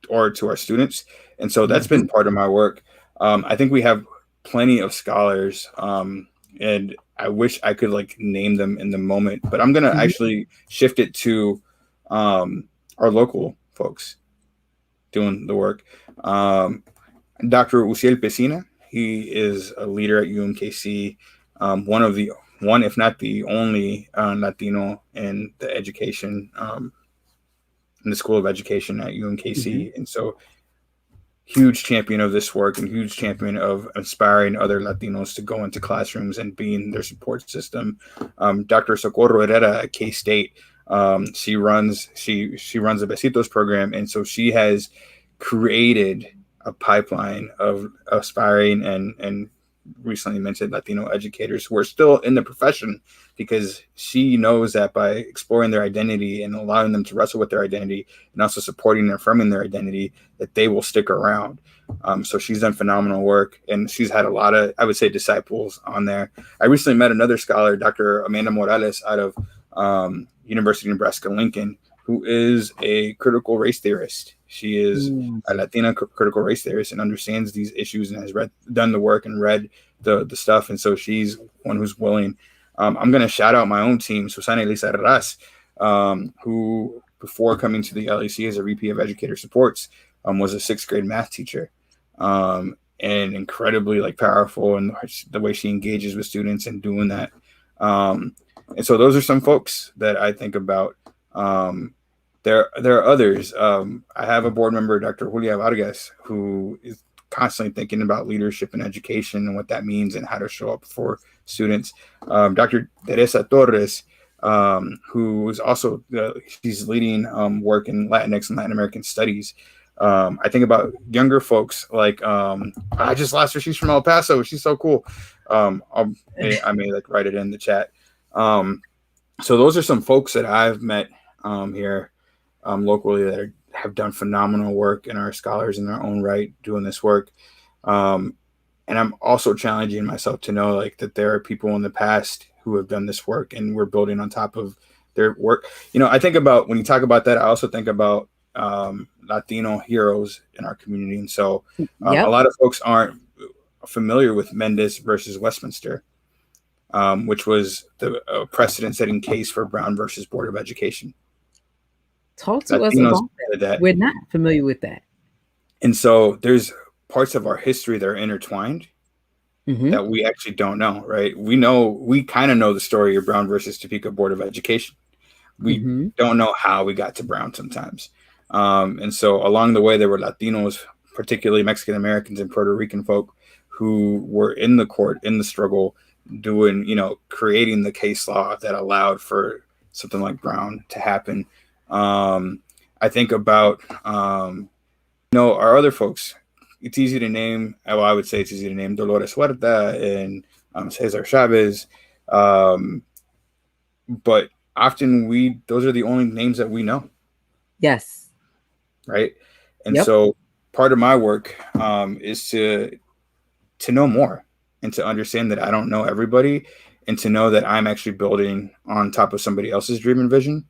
or to our students. And so that's been part of my work. I think we have plenty of scholars, and I wish I could like name them in the moment, but I'm gonna actually shift it to our local folks doing the work. Dr. Uciel Pesina, he is a leader at UMKC, one, if not the only Latino in the education, in the School of Education at UMKC. And so huge champion of this work and huge champion of inspiring other Latinos to go into classrooms and be in their support system. Dr. Socorro Herrera at K-State, she runs the Besitos program. And so she has created a pipeline of aspiring and recently mentioned Latino educators who are still in the profession, because she knows that by exploring their identity and allowing them to wrestle with their identity and also supporting and affirming their identity, that they will stick around. So she's done phenomenal work and she's had a lot of, I would say, disciples on there. I recently met another scholar, Dr. Amanda Morales, out of University of Nebraska-Lincoln, who is a critical race theorist. She is a Latina critical race theorist and understands these issues and has done the work and read the stuff. And so she's one who's willing. I'm going to shout out my own team, Susana Elisa Ras, who before coming to the LEC as a VP of Educator Supports, was a 6th grade math teacher, and incredibly like powerful in the way she engages with students and doing that. And so those are some folks that I think about. There are others. I have a board member, Dr. Julia Vargas, who is constantly thinking about leadership and education and what that means and how to show up for students. Dr. Teresa Torres, who is also she's leading work in Latinx and Latin American studies. I think about younger folks like I just lost her. She's from El Paso. She's so cool. I may like write it in the chat. So those are some folks that I've met here locally that have done phenomenal work and are scholars in their own right doing this work. And I'm also challenging myself to know like that there are people in the past who have done this work and we're building on top of their work. You know, I think about when you talk about that, I also think about Latino heroes in our community. And so a lot of folks aren't familiar with Mendes versus Westminster, which was the precedent-setting case for Brown versus Board of Education. Talk to us about that. We're not familiar with that. And so there's parts of our history that are intertwined that we actually don't know, right? We kind of know the story of Brown versus Topeka Board of Education. We don't know how we got to Brown sometimes. And so along the way, there were Latinos, particularly Mexican Americans and Puerto Rican folk, who were in the court, in the struggle, doing, creating the case law that allowed for something like Brown to happen. I think about, our other folks. It's easy to name. Well, I would say it's easy to name Dolores Huerta and Cesar Chavez. But often those are the only names that we know. Yes. Right. And so part of my work is to know more and to understand that I don't know everybody and to know that I'm actually building on top of somebody else's dream and vision.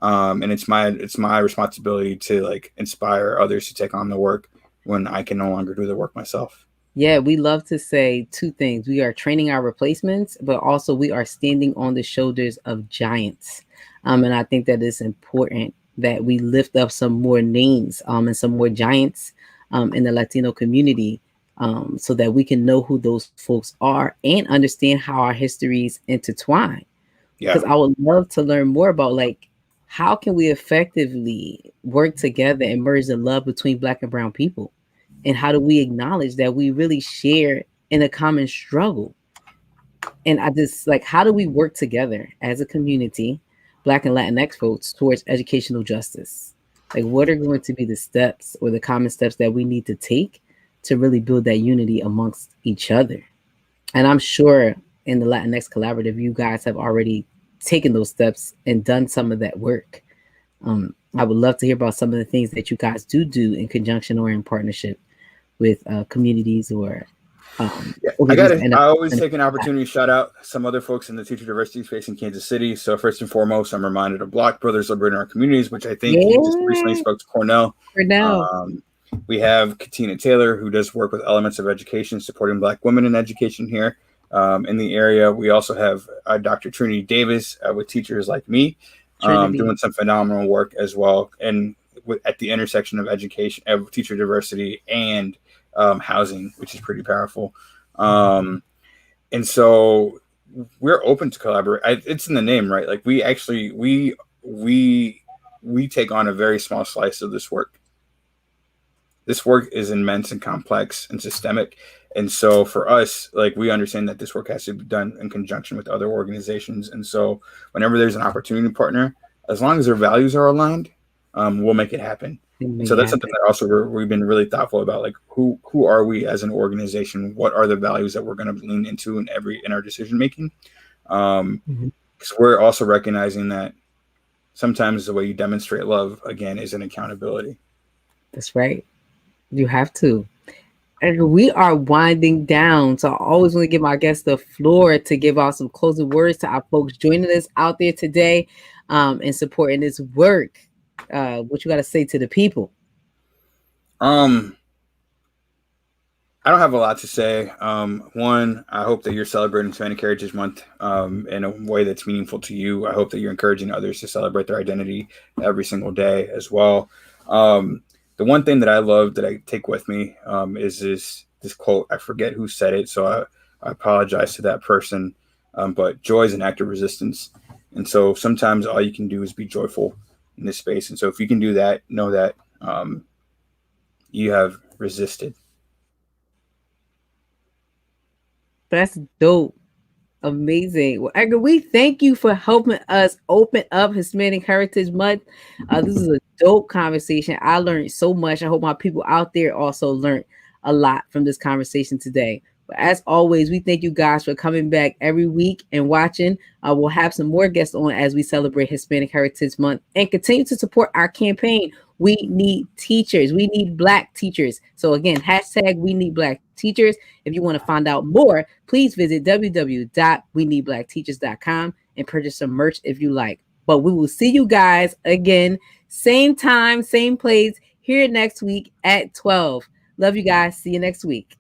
And it's my responsibility to like inspire others to take on the work when I can no longer do the work myself. Yeah, we love to say two things. We are training our replacements, but also we are standing on the shoulders of giants. And I think that it's important that we lift up some more names and some more giants in the Latino community so that we can know who those folks are and understand how our histories intertwine. Because I would love to learn more about like, how can we effectively work together and merge the love between Black and Brown people? And how do we acknowledge that we really share in a common struggle? And I just like, how do we work together as a community, Black and Latinx folks, towards educational justice? Like, what are going to be the steps or the common steps that we need to take to really build that unity amongst each other? And I'm sure in the LatinX Collaborative, you guys have already taken those steps and done some of that work. I would love to hear about some of the things that you guys do in conjunction or in partnership with communities or I always take an opportunity to shout out some other folks in the teacher diversity space in Kansas City. So first and foremost, I'm reminded of Block Brothers Liberating Our Communities, which I think you just recently spoke to Cornell. We have Katina Taylor, who does work with Elements of Education, supporting Black women in education here in the area. We also have Dr. Trinity Davis with Teachers Like Me, doing some phenomenal work as well. And at the intersection of education, of teacher diversity and housing, which is pretty powerful. And so we're open to collaborate. It's in the name, right? Like we actually, we take on a very small slice of this work. This work is immense and complex and systemic. And so for us, like we understand that this work has to be done in conjunction with other organizations. And so whenever there's an opportunity to partner, as long as their values are aligned, we'll make it happen. So that's something that also we've been really thoughtful about, like who are we as an organization? What are the values that we're going to lean into in our decision making? Because we're also recognizing that sometimes the way you demonstrate love, again, is an accountability. That's right. You have to. And we are winding down. So I always want to give my guests the floor to give out some closing words to our folks joining us out there today and supporting this work. What you got to say to the people? I don't have a lot to say. One, I hope that you're celebrating Hispanic Hertiage Month in a way that's meaningful to you. I hope that you're encouraging others to celebrate their identity every single day as well. The one thing that I love that I take with me is this quote. I forget who said it, so I apologize to that person. But joy is an act of resistance. And so sometimes all you can do is be joyful in this space. And so if you can do that, know that you have resisted. That's dope. Amazing. Well, Edgar, we thank you for helping us open up Hispanic Heritage Month. This is a dope conversation. I learned so much. I hope my people out there also learned a lot from this conversation today. But as always, we thank you guys for coming back every week and watching. We'll have some more guests on as we celebrate Hispanic Heritage Month and continue to support our campaign. We need teachers. We need Black teachers. So again, hashtag we need Black teachers. If you want to find out more, please visit www.weneedblackteachers.com and purchase some merch if you like. But we will see you guys again, same time, same place, here next week at 12. Love you guys. See you next week.